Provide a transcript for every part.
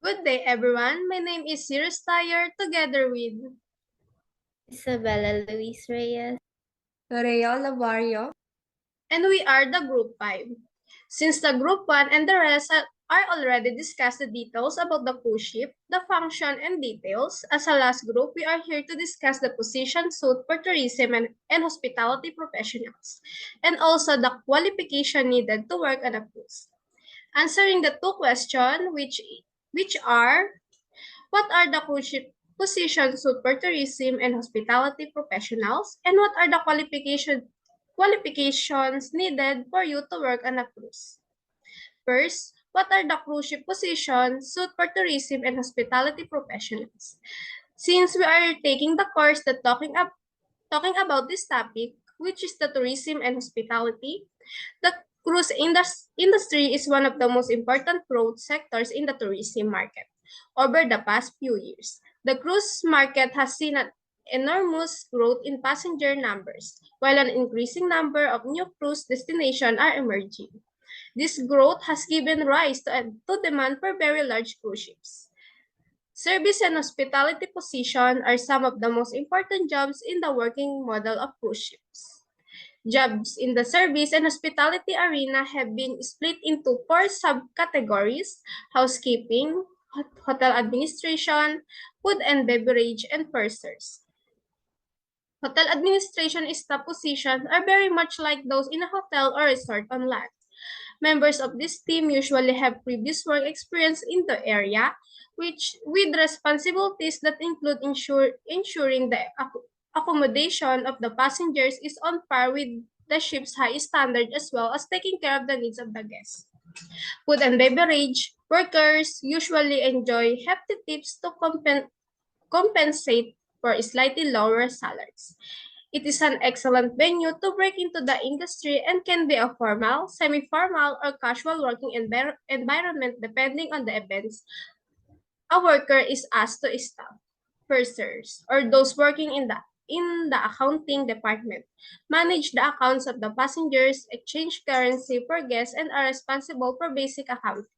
Good day, everyone. My name is Sirius Tyer, together with Isabella Luis Reyes. Loreal Barrio. and we are the Group 5. Since the Group 1 and the rest are already discussed the details about the cruise ship, the function, and details, as a last group, we are here to discuss the position suit for tourism and hospitality professionals, and also the qualification needed to work on a cruise. Answering the two questions, which are, what are the cruise ship positions suited for tourism and hospitality professionals, and what are the qualifications needed for you to work on a cruise? First, what are the cruise ship positions suited for tourism and hospitality professionals? Since we are taking the course that talking about this topic, which is the tourism and hospitality, the cruise industry is one of the most important growth sectors in the tourism market. Over the past few years, the cruise market has seen an enormous growth in passenger numbers, while an increasing number of new cruise destinations are emerging. This growth has given rise to demand for very large cruise ships. Service and hospitality position are some of the most important jobs in the working model of cruise ships. Jobs in the service and hospitality arena have been split into four subcategories: housekeeping, hotel administration, food and beverage, and pursers. Hotel administration staff positions are very much like those in a hotel or resort on land. Members of this team usually have previous work experience in the area, which with responsibilities that include ensuring the accommodation of the passengers is on par with the ship's high standard, as well as taking care of the needs of the guests. Food and beverage workers usually enjoy hefty tips to compensate for slightly lower salaries. It is an excellent venue to break into the industry and can be a formal, semi-formal, or casual working environment depending on the events a worker is asked to staff. Pursers, or those working in the accounting department, manage the accounts of the passengers, exchange currency for guests, and are responsible for basic accounting.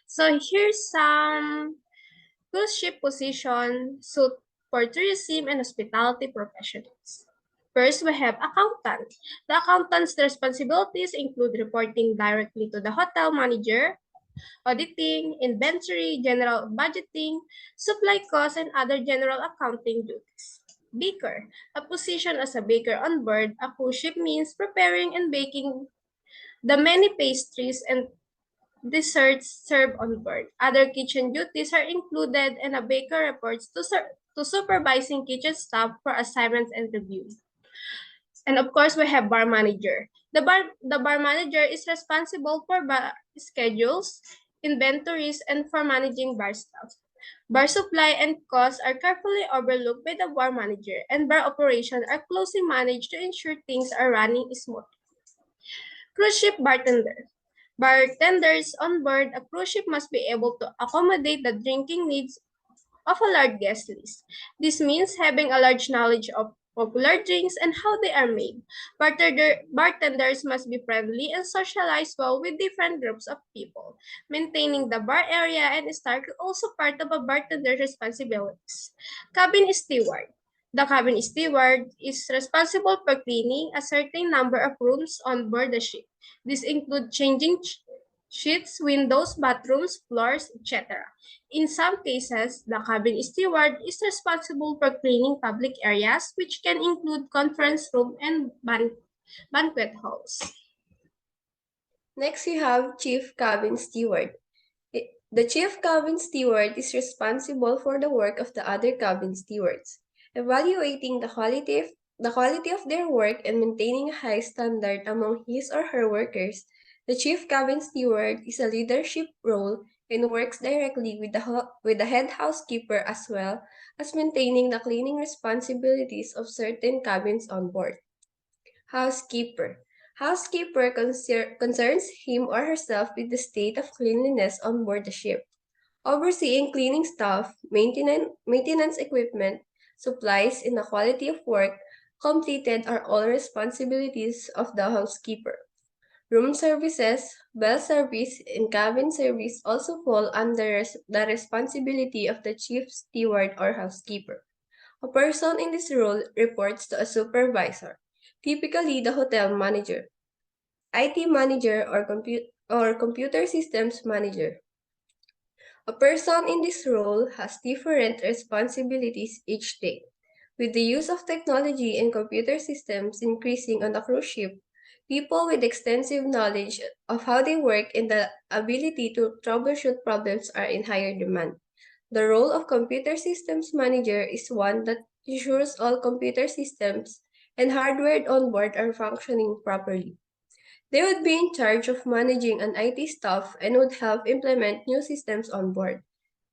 So here's some cruise ship position suit for tourism and hospitality professionals. First, we have accountant. The accountant's responsibilities include reporting directly to the hotel manager, auditing, inventory, general budgeting, supply costs, and other general accounting duties. Baker. A position as a baker on board a cruise ship means preparing and baking the many pastries and desserts served on board. Other kitchen duties are included, and a baker reports to supervising kitchen staff for assignments and reviews. And of course, we have bar manager. The bar manager is responsible for bar schedules, inventories, and for managing bar staff. Bar supply and costs are carefully overlooked by the bar manager, and bar operations are closely managed to ensure things are running smoothly. Cruise ship bartender. Bartenders on board a cruise ship must be able to accommodate the drinking needs of a large guest list. This means having a large knowledge of popular drinks and how they are made. Bartenders must be friendly and socialize well with different groups of people. Maintaining the bar area and staff are also part of a bartender's responsibilities. Cabin steward. The cabin steward is responsible for cleaning a certain number of rooms on board the ship. This includes changing sheets, windows, bathrooms, floors, etc. In some cases, the cabin steward is responsible for cleaning public areas, which can include conference room and banquet halls. Next, we have Chief Cabin Steward. The Chief Cabin Steward is responsible for the work of the other cabin stewards, evaluating the quality of their work and maintaining a high standard among his or her workers. The Chief Cabin Steward is a leadership role and works directly with the head housekeeper, as well as maintaining the cleaning responsibilities of certain cabins on board. Housekeeper. Housekeeper concerns him or herself with the state of cleanliness on board the ship, overseeing cleaning staff, maintenance equipment, supplies, and the quality of work completed are all responsibilities of the housekeeper. Room services, bell service, and cabin service also fall under the responsibility of the chief steward or housekeeper. A person in this role reports to a supervisor, typically the hotel manager, IT manager, or computer systems manager. A person in this role has different responsibilities each day. With the use of technology and computer systems increasing on the cruise ship, people with extensive knowledge of how they work and the ability to troubleshoot problems are in higher demand. The role of computer systems manager is one that ensures all computer systems and hardware on board are functioning properly. They would be in charge of managing an IT staff and would help implement new systems on board.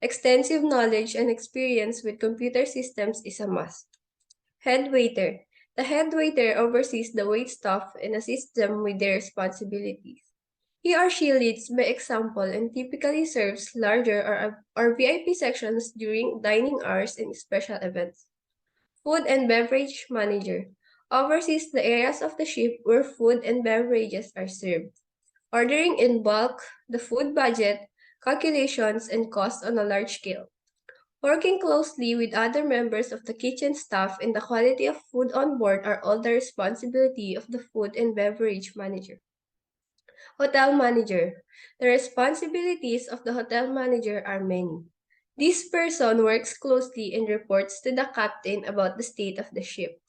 Extensive knowledge and experience with computer systems is a must. Head waiter. The head waiter oversees the wait staff and assists them with their responsibilities. He or she leads by example and typically serves larger or VIP sections during dining hours and special events. Food and beverage manager oversees the areas of the ship where food and beverages are served, ordering in bulk, the food budget, calculations, and costs on a large scale. Working closely with other members of the kitchen staff and the quality of food on board are all the responsibility of the food and beverage manager. Hotel manager. The responsibilities of the hotel manager are many. This person works closely and reports to the captain about the state of the ship,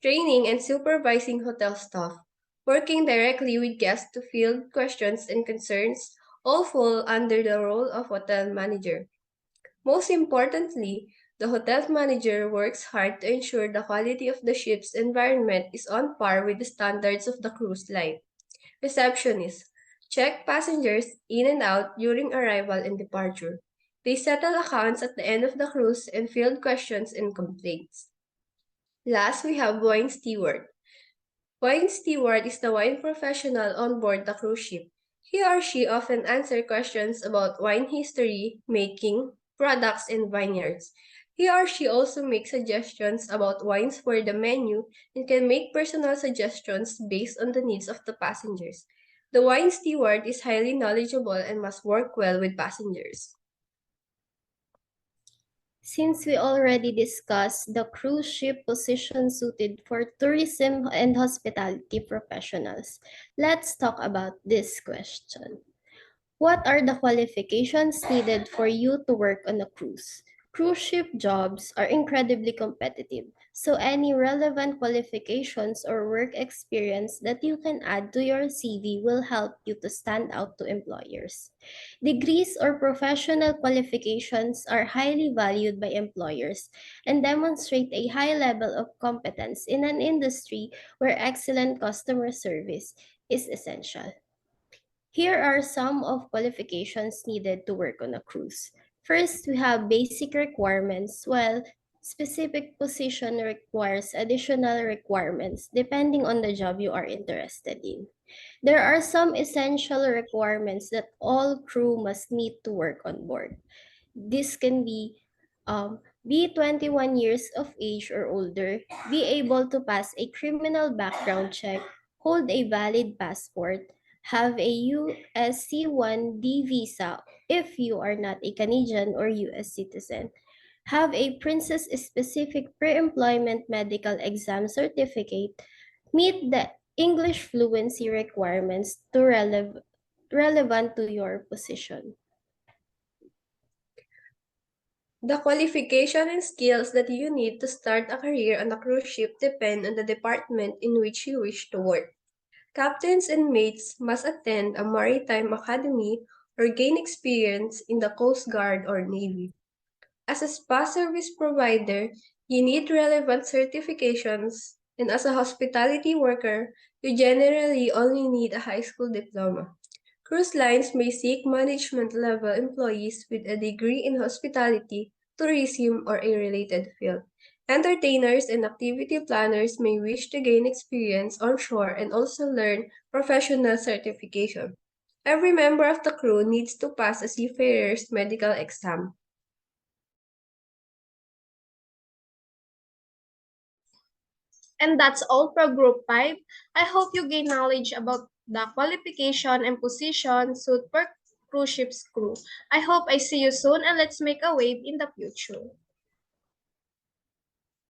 training and supervising hotel staff, working directly with guests to field questions and concerns, all fall under the role of hotel manager. Most importantly, the hotel manager works hard to ensure the quality of the ship's environment is on par with the standards of the cruise line. Receptionists check passengers in and out during arrival and departure. They settle accounts at the end of the cruise and field questions and complaints. Last, we have wine steward. Wine steward is the wine professional on board the cruise ship. He or she often answers questions about wine history, making, products, and vineyards. He or she also makes suggestions about wines for the menu and can make personal suggestions based on the needs of the passengers. The wine steward is highly knowledgeable and must work well with passengers. Since we already discussed the cruise ship position suited for tourism and hospitality professionals, let's talk about this question. What are the qualifications needed for you to work on a cruise? Cruise ship jobs are incredibly competitive, so any relevant qualifications or work experience that you can add to your CV will help you to stand out to employers. Degrees or professional qualifications are highly valued by employers and demonstrate a high level of competence in an industry where excellent customer service is essential. Here are some of qualifications needed to work on a cruise. First, we have basic requirements, while specific position requires additional requirements depending on the job you are interested in. There are some essential requirements that all crew must meet to work on board. This can be 21 years of age or older, be able to pass a criminal background check, hold a valid passport, have a USC-1D visa if you are not a Canadian or US citizen, have a princess-specific pre-employment medical exam certificate, meet the English fluency requirements to relevant to your position. The qualification and skills that you need to start a career on a cruise ship depend on the department in which you wish to work. Captains and mates must attend a maritime academy or gain experience in the Coast Guard or Navy. As a spa service provider, you need relevant certifications, and as a hospitality worker, you generally only need a high school diploma. Cruise lines may seek management level employees with a degree in hospitality, tourism, or a related field. Entertainers and activity planners may wish to gain experience on shore and also learn professional certification. Every member of the crew needs to pass a seafarer's medical exam. And that's all for Group 5. I hope you gain knowledge about the qualification and position suit per cruise ship's crew. I hope I see you soon and let's make a wave in the future.